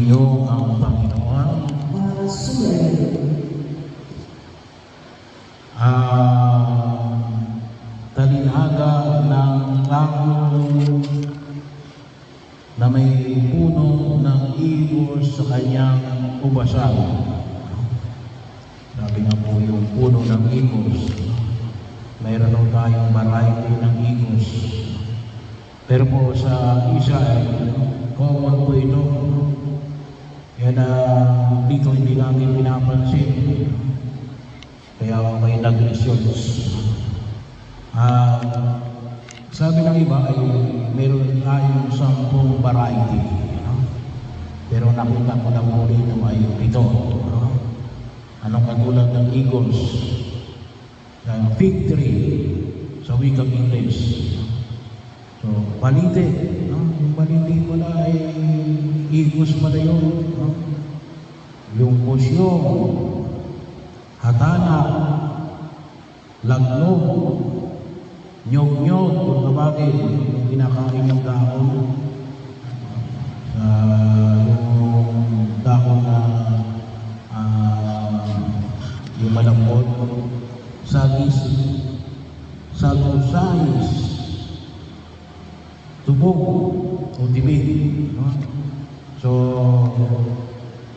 niyo ang Panginoon. Talinaga ng lago na may puno ng igos sa kanyang ubasan. Sabi nga po yung puno ng igos. Mayroon daw tayong variety ng igos. Pero po sa Israel, common po ito. Kaya na dito hindi namin pinapansin. Kaya may nag-research. Sabi ng iba ay meron tayong 10 variety. Pero nakita ko lang po dito ay ito. Anong katulad ng igos? Fig tree sa wikang English. So, balite. Yung balite pala ay igos pala yun. Yung pusyong, hatana, laglog, nyog-nyog, kung tawagin, yung kinakain ng dahon. Yung dahon na yung malambot, sagis, sagusais, tubog o tibig. So,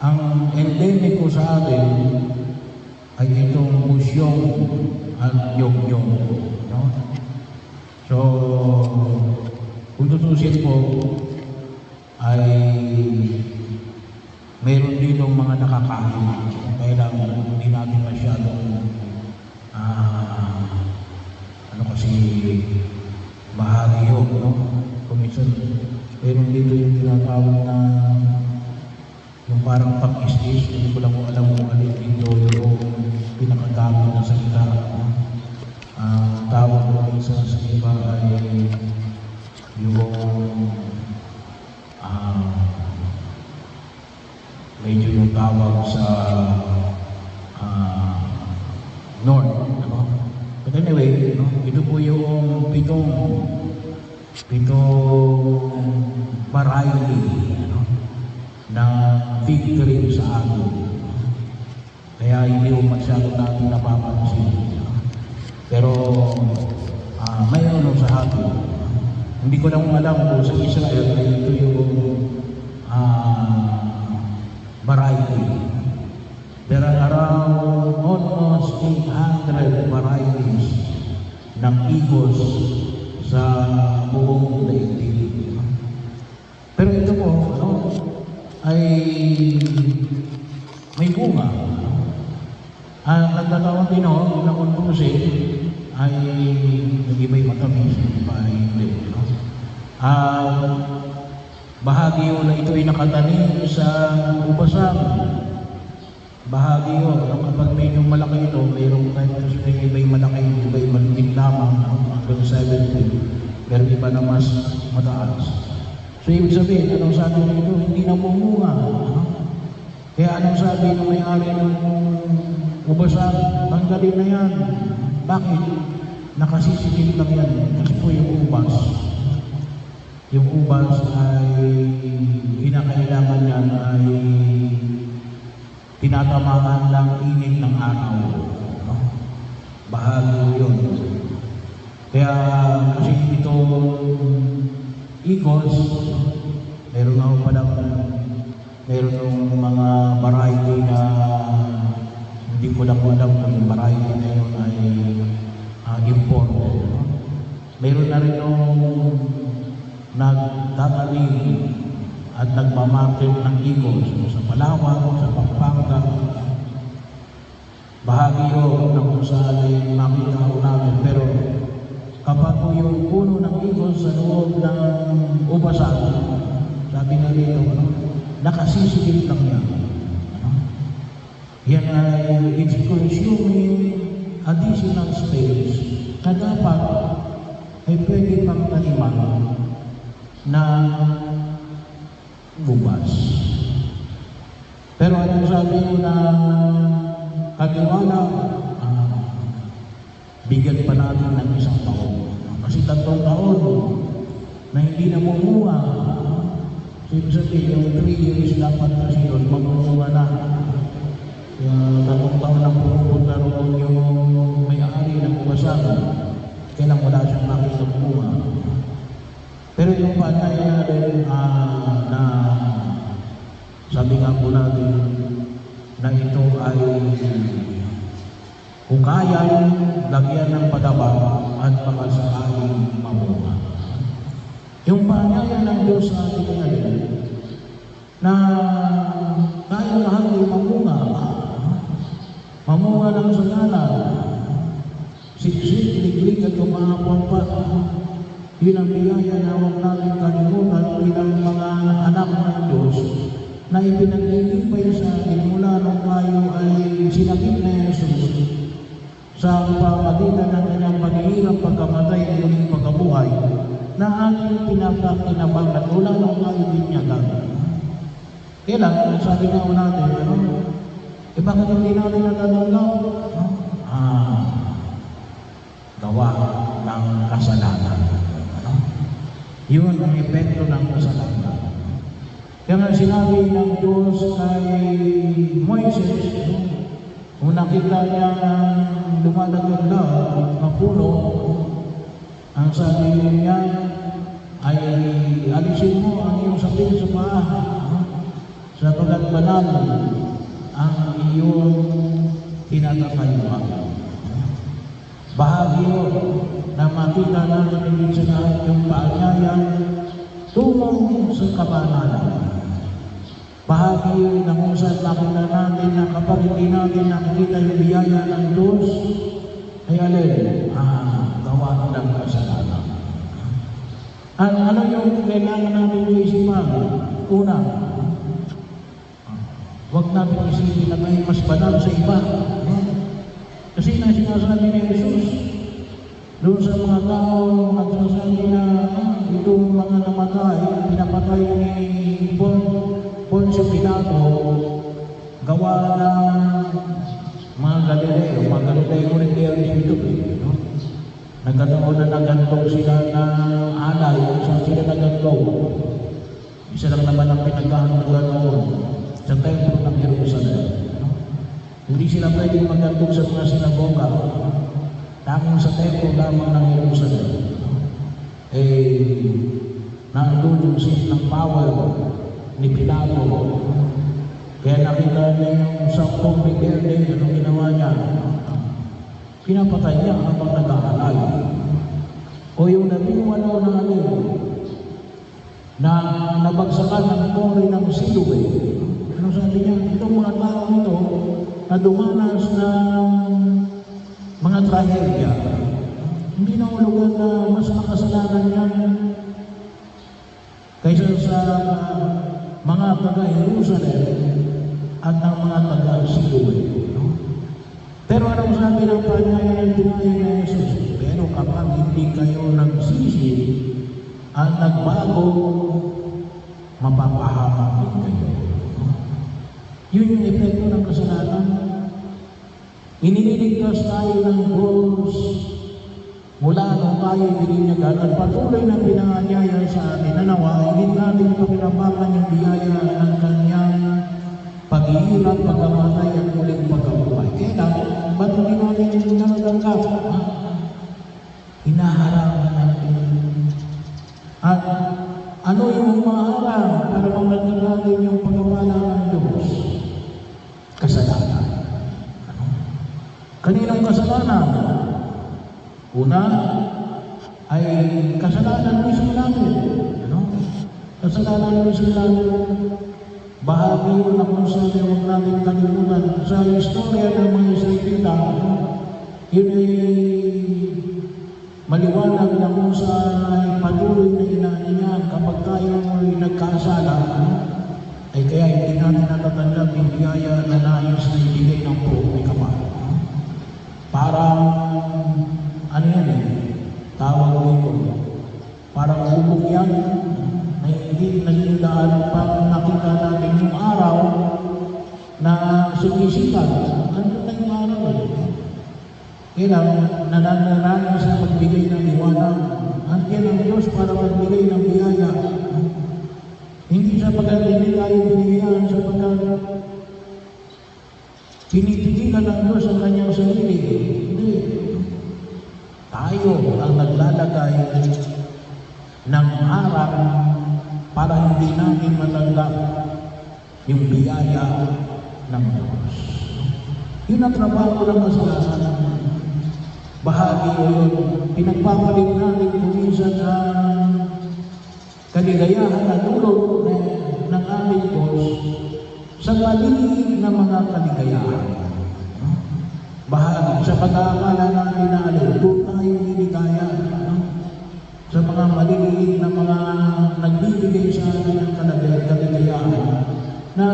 ang endemic ko sa atin ay itong pusyong at nyog-nyog. So, kung tutusin po, ay mayroon dito mga nakakain. Kaya lang hindi natin masyadong kasi bahagi yun, Kung minsan, mayroon dito yung tinatawag na yung parang pang-istis, hindi ko lang alam kung alin dito yung pinakagamit na salita. Tawag ko minsan sa iba ay yung medyo yung tawag sa north. But anyway, ito po yung pitong variety na fig tree sa atin. Kaya hindi mo masyado natin napapansin. Pero mayroon sa atin. Hindi ko lang alam kung sa Israel ay ito yung variety. There are around almost 800 varieties ng igos sa buong daigdig. Pero ito po, ay may bunga. Nagkataon din na kuntusin ay nag-iba'y matamis, iba ay hindi. Bahagi yun na ito ay nakatanim sa ubasan. Bahagi yun, kapag medyo malaki ito, mayroong tayo na iba'y malaki, iba'y maliit lamang, hanggang 70, pero iba na mas mataas. So, ibig sabihin, anong sabi nito? Hindi na bumunga. Kaya anong sabi ng may-ari ng ubasan? Tanggalin na yan. Bakit? Nakasisikip lang yan. Kasi po yung ubas. Yung ubas ay kinakailangan yan ay tinatamaan ng init ng araw. Bahagi yun. Kaya kasi itong igos, meron na palang meron ng mga variety na hindi ko lang alam kung yung variety na yun ay imported. Meron na rin yung nagtatanim at nagmamarket ng igos sa Palawan, sa Pampanga. Bahagi yun na kung saan ay makita ko namin. Pero kapag po yung puno ng igos sa loob ng ubasan, sabi nga dito, nakasisigil lang yan. Yan ay it's consuming additional space na dapat ay pwede pang taniman na bubas. Pero anong sabi ko na katiwala, bigyan pa natin ng 1 taon. Kasi 3 taon na hindi na bumuha. So, ibig sabihin, yung 3 years dapat sabi nga po natin na ito ay hukayan, lagyan ng padaba at pakasakaling mamunga. Yung paanyaya ng Diyos sa ating ngayon na tayo lahat ay mamunga ng sagana, siksik, liglig at umahapon pa. Yun ang biyaya na huwag natin kalimutan bilang mga anak ng Diyos na ipinaglilipay sa atin mula nung tayo ay sinakit na Jesus sa pamagitan ng kanyang paghihirap, pagkamatay, at muling pagkabuhay na ating pinapakinabang at wala nung tayo binyagan. Kailan, sabi nga natin, bakit hindi natin natatanggap? Gawa ng kasalanan. Yun ang epekto ng kasalanan. Kaya nga sinabi ng Diyos kay Moises, kung nakita niya ang lumalagad na puno, ang sabi niya ay alisin mo ang iyong sapin sa paa, sapagkat banal ang iyong tinatatayuan. Bahagi yun na makita natin hindi sa lahat yung paanyaya tungo sa kabanalan. Bahagi yun na kung saan nakita natin na kapag hindi natin nakikita yung biyaya ng Diyos, ay alin, gawa ng kasalanan. Ano yung kailangan natin isipan? Una, huwag natin isipin na may mas banal sa iba. Kasi na sinasabi ni Jesus, doon sa mga tao nagsasabi na itong mga namatay, pinapatay ni Poncio Pilato, gawa ng mga Galileo. Mga Galileo rin kaya rin ito. Nagkataon na nagantong sila ng alay, saan sila nagantong. Isa lang naman ang pinagkahantulan noon sa templo ng Jerusalem. Hindi sila pwedeng magantong sa mga sinagoga. Tanging sa templo lamang ng Jerusalem. Nandun yung seat ng power ni Pilato. Kaya nakita niya yung 10 rebelde, anong ginawa niya? Pinapatay niya habang nag-aalay. O yung 18 na na nabagsakan ng tore ng Siloe. Ano sabi niya? Itong mga tao ito na dumanas ng mga trahedya, hindi na ulugan na mas makasalanan yan kaysa sa mga taga-Jerusalem at ng mga taga-Siloe. Pero anong sabi ng paanyaya ng dinaya na Jesus? Pero kapag hindi kayo nagsisi at nagbago, mapapahamak din kayo. Yun yung epekto ng kasalanan. Iniligtas tayo ng Diyos mula nung tayo bininyagan at patuloy na pinanganyaya sa atin na nawa, hindi natin papinapakan yung biyaya ng kanyang paghihirap, pagkamatay at muling pagkabuhay. Kaya ba't hindi natin natatanggap? Hinaharangan natin. At ano yung maharang para mamatay natin yung pagkawala ng Diyos? Kasalanan. Kaninong kasalanan? Una ay kasalanan mismo natin. Kasalanan mismo natin. Bahagi yun na kung saan huwag natin kalimutan. Sa istorya ng mga Israelita, yun ay maliwanag na kung saan ay patuloy na inaanihan kapag tayo ay nagkasala, ay kaya hindi natin natatanggap yung biyaya na nais na ibigay ng propikama. Parang, ano yan tawag dito, parang hubog yan, na hindi naging daan pang nakita natin yung araw na sumisikat. Ano na yung araw Kailangan nananarayan sa pagbigay ng liwanag. Andiyan ang Diyos para magbigay ng biyaya. Hindi sapagkat hindi tayo binigyan, sapagkat pinipigilan ng Diyos ang kanyang sarili. Hindi. Tayo ang naglalagay ng harap para hindi natin matanggap yung biyaya ng Diyos. Yun ang trabaho ng kasalanan. Bahagi yun, pinagpapalit natin kung minsan ang kaligayahan na dulot ng aming Diyos sa maliit na mga kaligayahan. Bahagi sa pag-aakala natin na doon tayo liligaya. Sa mga maliliit na mga nagbibigay sa atin ng kaligayahan na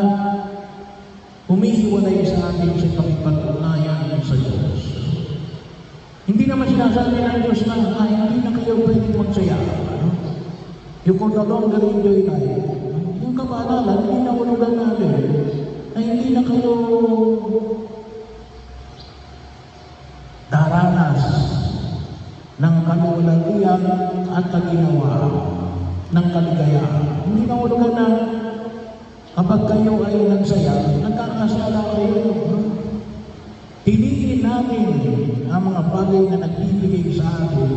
humihiwalay sa atin sa pakipag-ugnayan sa Diyos. Hindi naman sinasabi ng Diyos na hindi na kayo pwedeng magsaya. You can no longer enjoy life. Yung kabanalan, hindi na ulugan natin na hindi na kayo daranas ng kaluwalhatian at kaginawa ng kaligayahan. Hindi na ulugan na kapag kayo ay nagsaya, nagkakasala kayo. Piliin natin ang mga bagay na nagbibigay sa atin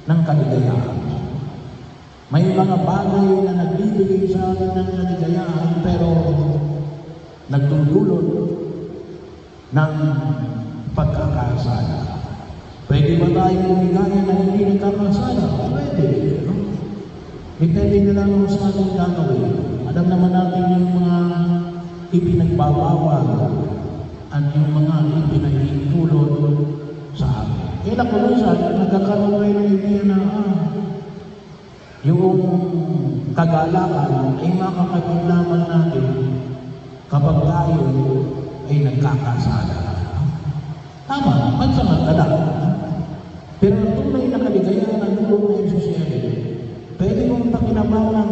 ng kaligayahan. May mga bagay na nagbibigay sa atin ng kaligayahan pero nagdudulot ng pagkakasala. Pwede ba tayong lumigaya na hindi nagkakasala? Pwede. No? Depende na lang sa ating gagawin. Alam naman natin yung mga ipinagbabawal at yung mga ipinahintulot sa atin. Kaya kung minsan, nagkakaroon kayo ng idea na yung kagalakan ay makakapit lamang natin kapag tayo ay nagkakasala. Tama, pansamantala. Pero ang tunay na kaligayahan ng tulong na Yesus ay pwede mong pakinabangan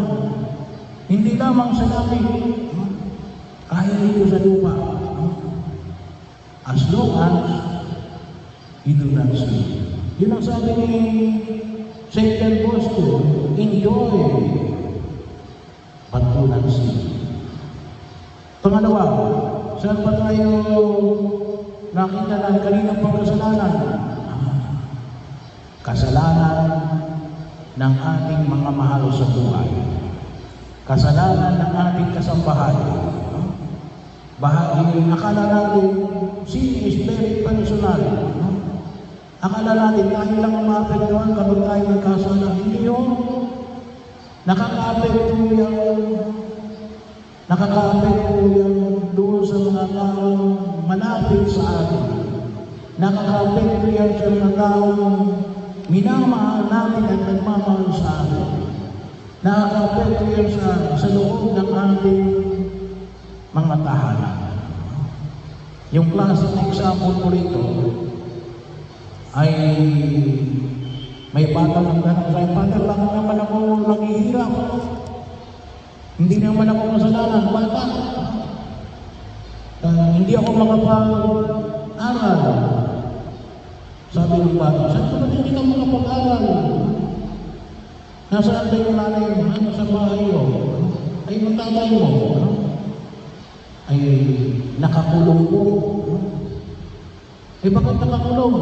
hindi lamang sa langit, kahit dito sa lupa. As long as you do not sin. Yun ang sabi ni St. Del Bosco, enjoy, but do not sin. Pangalawa, saan pa tayo nakita ng kaninang pagkasalanan? Kasalanan ng ating mga mahal sa buhay. Kasalanan ng ating kasambahay. Bahagi yung akala natin, sin is very personal. Akala natin, tayo lang ang maapektuhan kapag tayo nagkasala. Hindi yun. Nakaka-apekto yan doon sa mga taong malapit sa atin. Nakaka-apekto yan sa mga taong minamahal natin at nagmamahal sa atin. Nakaka-apekto yan sa loob ng ating mga tahanan. Yung klase na example ko rito ay may bata ng tanong kay Father, lang naman ako naghihirap. Hindi naman ako kasalanan, bata. Hindi ako makapag-aral. Sabi ng bata, saan ka ba hindi ka makapag-aral? Nasaan ba yung nanay mo? Ano sa bahay mo? Ay matatay mo? Ay nakakulong po. Eh bakit nakakulong?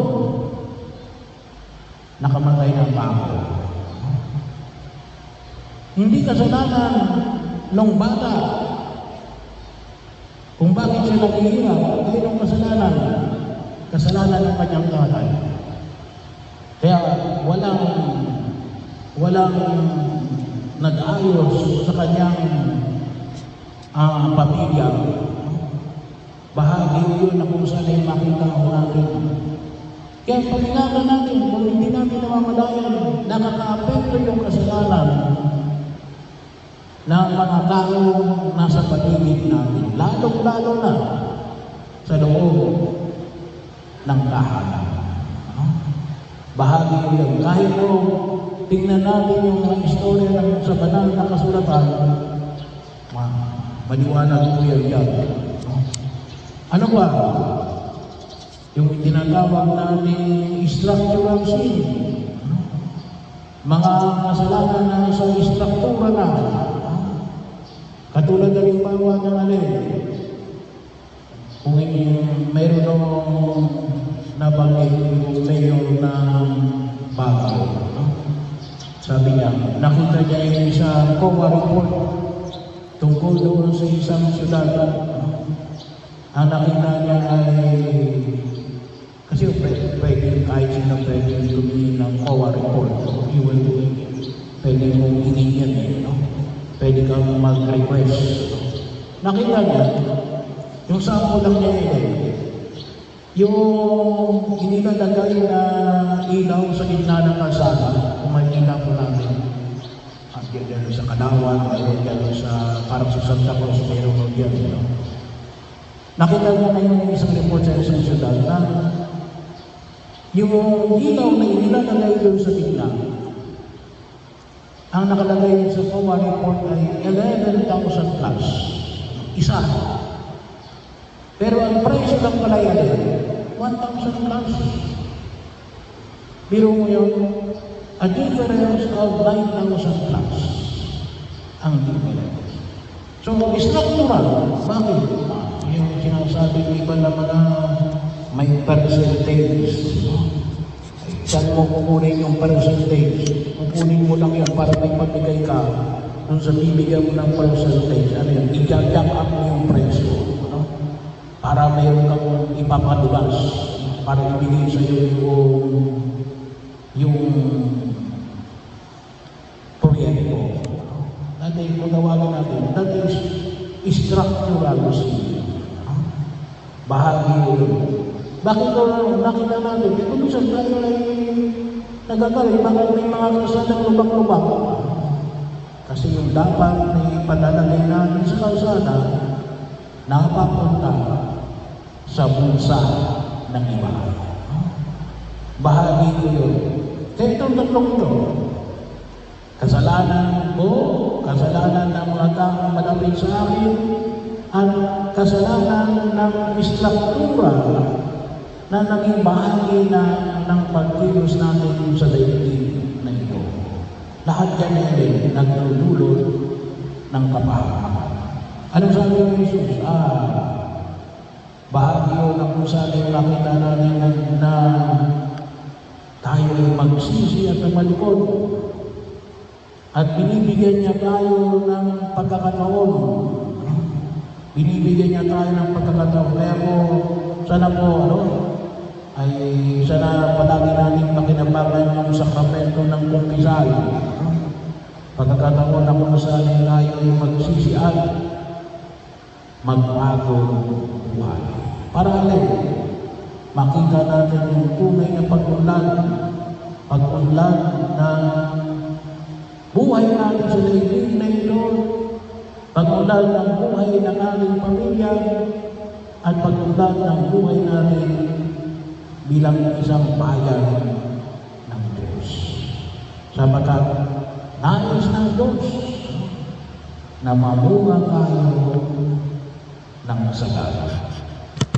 Nakamatay ng pako. Hindi kasalanan ng bata kung bakit siya naghihirap. Ay nung kasalanan ng kanyang tatay. Kaya walang nag-ayos sa kanyang pamilya. Bahagi yun na kung saan ay makita ko natin. Kaya pag-ingatan natin, kung hindi natin namamalayan, nakaka-apekto yung kasalanan ng mga taong nasa paligid natin. Lalong-lalo na sa loob ng tahanan. Bahagi yun. Kahit po, tingnan natin yung mga istorya ng sa banal na kasulatan, maliwanag po yan. Ano ba? Yung tinatawag natin structural sin. Mga kasalanan na sa struktura na. Katulad na rin bawa ng alin. Kung mayroon nung nabanggit yung mayor ng Baguio. Sabi niya, nakita niya yung isang COA report tungkol tungkol doon sa isang syudad. Ang nakita niya ay, kasi pwede kahit sino pwede tumingin ng COA report, you will do it. Pwede mong hingin yan eh, no? Pwede kang mag-request. Nakita niya, yung sample lang niya yun, yung inilalagay na ilaw sa gitna ng kalsada, kung makikita po namin, dyan sa Kalawan, mayroon dyan sa, parang sa Santa Cruz, mayroon dyan, no? Nakita niya ngayon yung isang report sa isang syudad na yung ilaw na inilalagay doon sa gitna, ang nakalagay sa COA report ay 11,000 plus. Isa. Pero ang presyo lang pala yan, 1,000 plus. Biro mo yun, a difference of 9,000 plus ang difference. So, structural, bakit? Yung sinasabi ng iba na mga may percentage. Saan mo kukunin yung percentage? Kukunin mo lang yan para may pamigay ka. Kung sa bibigyan mo ng percentage, ano yun? I-jack up mo yung presyo. No? Para mayroon kang ipapadulas. Para ibigay sa iyo yung proyekto. Dati, kung tawagan natin, that is structural. Bahagi yun. Bakit ko nakita natin? Kaya kung minsan tayo ay nagagalit, bakit may mga kalsadang lubak-lubak? Kasi yung dapat na ipadalagay natin sa kalsada, napapunta sa bulsa ng iba. Bahagi ko yun. Kaya itong tatlong ito, kasalanan ko, kasalanan ng mga taong malapit sa akin, at kasalanan ng istruktura na naging bahagi na ng pagkilos natin sa daigdig na ito. Lahat yan ay nagdudulot ng kapahamakan. Anong sabi ng Jesus? Bahagi yun na kung saan yung nakita natin na tayo ay magsisi at malikod. At binibigyan niya tayo ng pagkakataon. Binibigyan niya tayo ng pagkakataon. Kaya po, sana po, ay sana palagi natin makinabangan yung sakramento ng kumpisal. Pagkakataon na kung saan tayo ay magsisian, magbago buhay. Para alin, makita natin yung tunay na pag-unlad na buhay natin sa daigdig na ito, pag-unlad ng buhay ng ating pamilya, at pag-unlad ng buhay natin bilang isang bayan ng Diyos. Sapagkat nais ng Diyos na mamunga tayo ng sagana.